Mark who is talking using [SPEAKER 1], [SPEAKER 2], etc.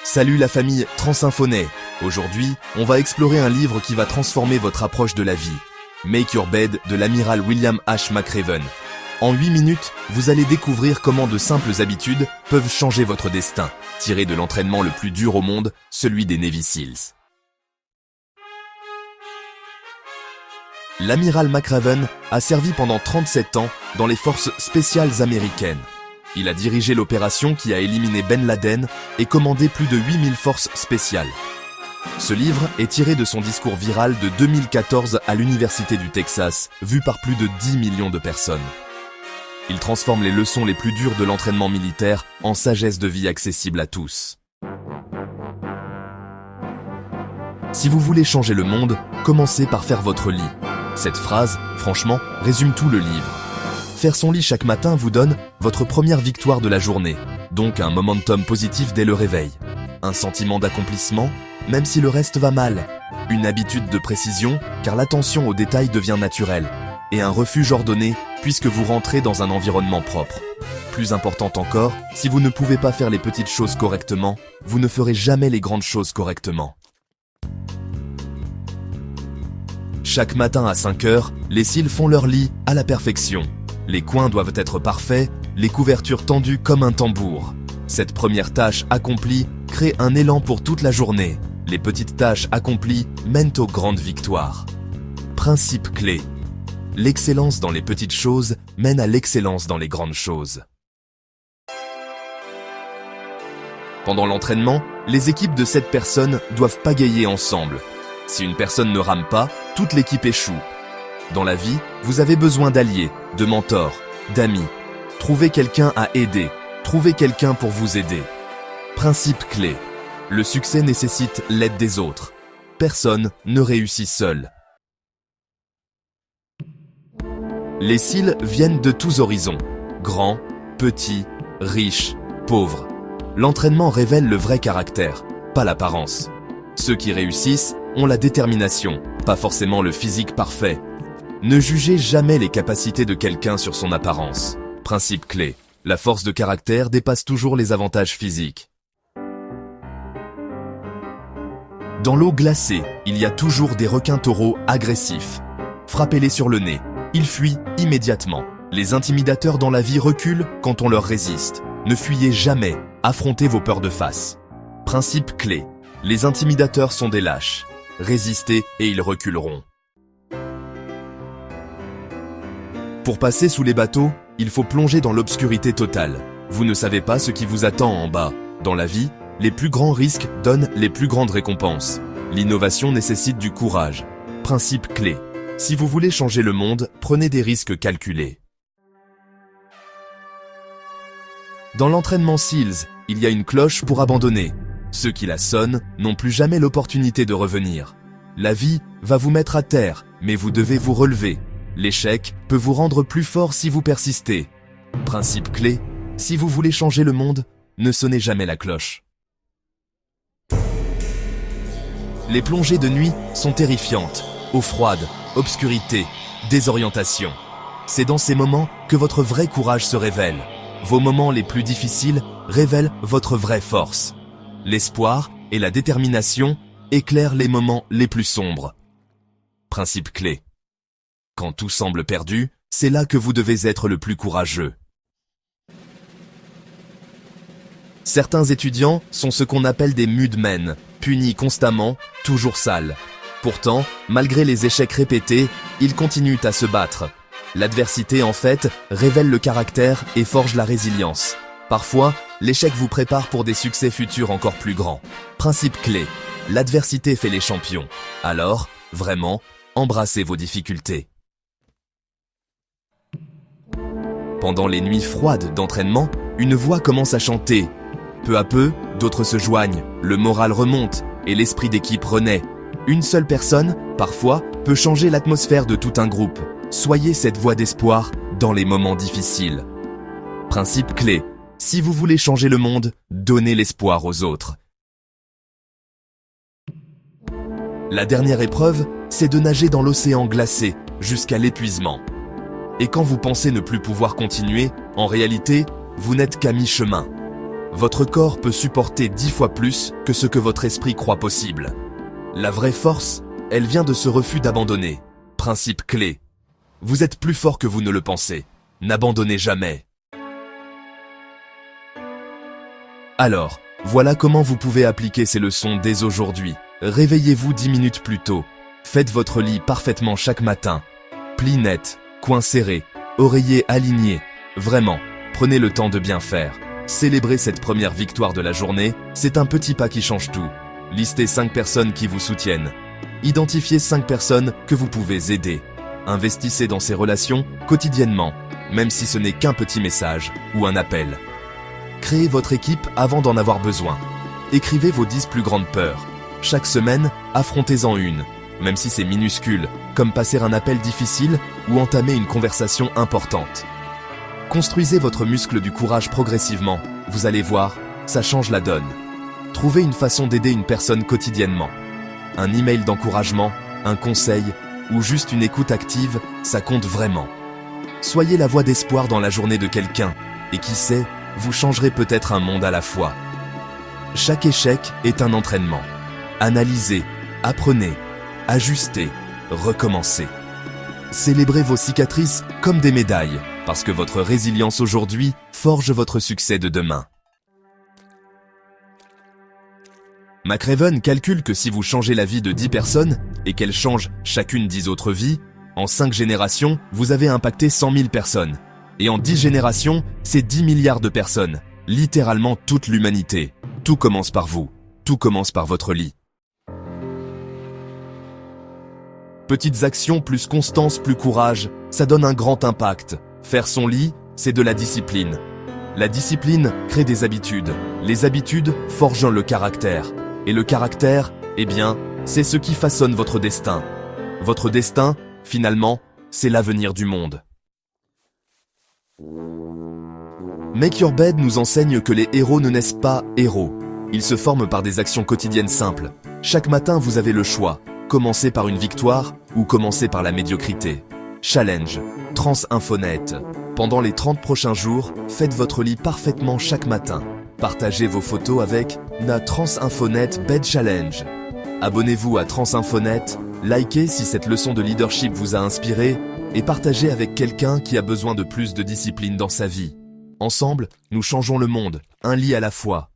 [SPEAKER 1] Salut la famille Transinfonet. Aujourd'hui, on va explorer un livre qui va transformer votre approche de la vie. Make Your Bed de l'amiral William H. McRaven. En 8 minutes, vous allez découvrir comment de simples habitudes peuvent changer votre destin, tiré de l'entraînement le plus dur au monde, celui des Navy Seals. L'amiral McRaven a servi pendant 37 ans dans les forces spéciales américaines. Il a dirigé l'opération qui a éliminé Ben Laden et commandé plus de 8000 forces spéciales. Ce livre est tiré de son discours viral de 2014 à l'Université du Texas, vu par plus de 10 millions de personnes. Il transforme les leçons les plus dures de l'entraînement militaire en sagesse de vie accessible à tous. Si vous voulez changer le monde, commencez par faire votre lit. Cette phrase, franchement, résume tout le livre. Faire son lit chaque matin vous donne votre première victoire de la journée, donc un momentum positif dès le réveil. Un sentiment d'accomplissement, même si le reste va mal. Une habitude de précision, car l'attention aux détails devient naturelle. Et un refuge ordonné, puisque vous rentrez dans un environnement propre. Plus important encore, si vous ne pouvez pas faire les petites choses correctement, vous ne ferez jamais les grandes choses correctement. Chaque matin à 5 heures, les cils font leur lit à la perfection. Les coins doivent être parfaits, les couvertures tendues comme un tambour. Cette première tâche accomplie crée un élan pour toute la journée. Les petites tâches accomplies mènent aux grandes victoires. Principe clé. L'excellence dans les petites choses mène à l'excellence dans les grandes choses. Pendant l'entraînement, les équipes de 7 personnes doivent pagayer ensemble. Si une personne ne rame pas, toute l'équipe échoue. Dans la vie, vous avez besoin d'alliés, de mentors, d'amis. Trouvez quelqu'un à aider, trouvez quelqu'un pour vous aider. Principe clé. Le succès nécessite l'aide des autres. Personne ne réussit seul. Les cils viennent de tous horizons. Grands, petits, riches, pauvres. L'entraînement révèle le vrai caractère, pas l'apparence. Ceux qui réussissent ont la détermination, pas forcément le physique parfait. Ne jugez jamais les capacités de quelqu'un sur son apparence. Principe clé. La force de caractère dépasse toujours les avantages physiques. Dans l'eau glacée, il y a toujours des requins-taureaux agressifs. Frappez-les sur le nez. Ils fuient immédiatement. Les intimidateurs dans la vie reculent quand on leur résiste. Ne fuyez jamais. Affrontez vos peurs de face. Principe clé. Les intimidateurs sont des lâches. Résistez et ils reculeront. Pour passer sous les bateaux, il faut plonger dans l'obscurité totale. Vous ne savez pas ce qui vous attend en bas. Dans la vie, les plus grands risques donnent les plus grandes récompenses. L'innovation nécessite du courage. Principe clé. Si vous voulez changer le monde, prenez des risques calculés. Dans l'entraînement SEALS, il y a une cloche pour abandonner. Ceux qui la sonnent n'ont plus jamais l'opportunité de revenir. La vie va vous mettre à terre, mais vous devez vous relever. L'échec peut vous rendre plus fort si vous persistez. Principe clé, si vous voulez changer le monde, ne sonnez jamais la cloche. Les plongées de nuit sont terrifiantes. Eau froide, obscurité, désorientation. C'est dans ces moments que votre vrai courage se révèle. Vos moments les plus difficiles révèlent votre vraie force. L'espoir et la détermination éclairent les moments les plus sombres. Principe clé. Quand tout semble perdu, c'est là que vous devez être le plus courageux. Certains étudiants sont ce qu'on appelle des mudmen, punis constamment, toujours sales. Pourtant, malgré les échecs répétés, ils continuent à se battre. L'adversité, en fait, révèle le caractère et forge la résilience. Parfois, l'échec vous prépare pour des succès futurs encore plus grands. Principe clé, l'adversité fait les champions. Alors, vraiment, embrassez vos difficultés. Pendant les nuits froides d'entraînement, une voix commence à chanter. Peu à peu, d'autres se joignent, le moral remonte et l'esprit d'équipe renaît. Une seule personne, parfois, peut changer l'atmosphère de tout un groupe. Soyez cette voix d'espoir dans les moments difficiles. Principe clé, si vous voulez changer le monde, donnez l'espoir aux autres. La dernière épreuve, c'est de nager dans l'océan glacé jusqu'à l'épuisement. Et quand vous pensez ne plus pouvoir continuer, en réalité, vous n'êtes qu'à mi-chemin. Votre corps peut supporter 10 fois plus que ce que votre esprit croit possible. La vraie force, elle vient de ce refus d'abandonner. Principe clé. Vous êtes plus fort que vous ne le pensez. N'abandonnez jamais. Alors, voilà comment vous pouvez appliquer ces leçons dès aujourd'hui. Réveillez-vous 10 minutes plus tôt. Faites votre lit parfaitement chaque matin. Plis net, coins serrés, oreillers alignés. Vraiment, prenez le temps de bien faire. Célébrez cette première victoire de la journée, c'est un petit pas qui change tout. Listez 5 personnes qui vous soutiennent. Identifiez 5 personnes que vous pouvez aider. Investissez dans ces relations quotidiennement, même si ce n'est qu'un petit message ou un appel. Créez votre équipe avant d'en avoir besoin. Écrivez vos 10 plus grandes peurs. Chaque semaine, affrontez-en une, même si c'est minuscule, comme passer un appel difficile ou entamer une conversation importante. Construisez votre muscle du courage progressivement. Vous allez voir, ça change la donne. Trouvez une façon d'aider une personne quotidiennement. Un email d'encouragement, un conseil ou juste une écoute active, ça compte vraiment. Soyez la voix d'espoir dans la journée de quelqu'un, et qui sait, vous changerez peut-être un monde à la fois. Chaque échec est un entraînement. Analysez, apprenez, ajustez, recommencez. Célébrez vos cicatrices comme des médailles, parce que votre résilience aujourd'hui forge votre succès de demain. McRaven calcule que si vous changez la vie de 10 personnes, et qu'elles changent chacune 10 autres vies, en 5 générations, vous avez impacté 100 000 personnes. Et en 10 générations, c'est 10 milliards de personnes. Littéralement toute l'humanité. Tout commence par vous. Tout commence par votre lit. Petites actions plus constance plus courage, ça donne un grand impact. Faire son lit, c'est de la discipline. La discipline crée des habitudes. Les habitudes forgent le caractère. Et le caractère, eh bien, c'est ce qui façonne votre destin. Votre destin, finalement, c'est l'avenir du monde. Make Your Bed nous enseigne que les héros ne naissent pas héros. Ils se forment par des actions quotidiennes simples. Chaque matin, vous avez le choix. Commencer par une victoire ou commencer par la médiocrité. Challenge. Transinfonet. Pendant les 30 prochains jours, faites votre lit parfaitement chaque matin. Partagez vos photos avec la Transinfonet Bed Challenge. Abonnez-vous à Transinfonet, likez si cette leçon de leadership vous a inspiré et partagez avec quelqu'un qui a besoin de plus de discipline dans sa vie. Ensemble, nous changeons le monde, un lit à la fois.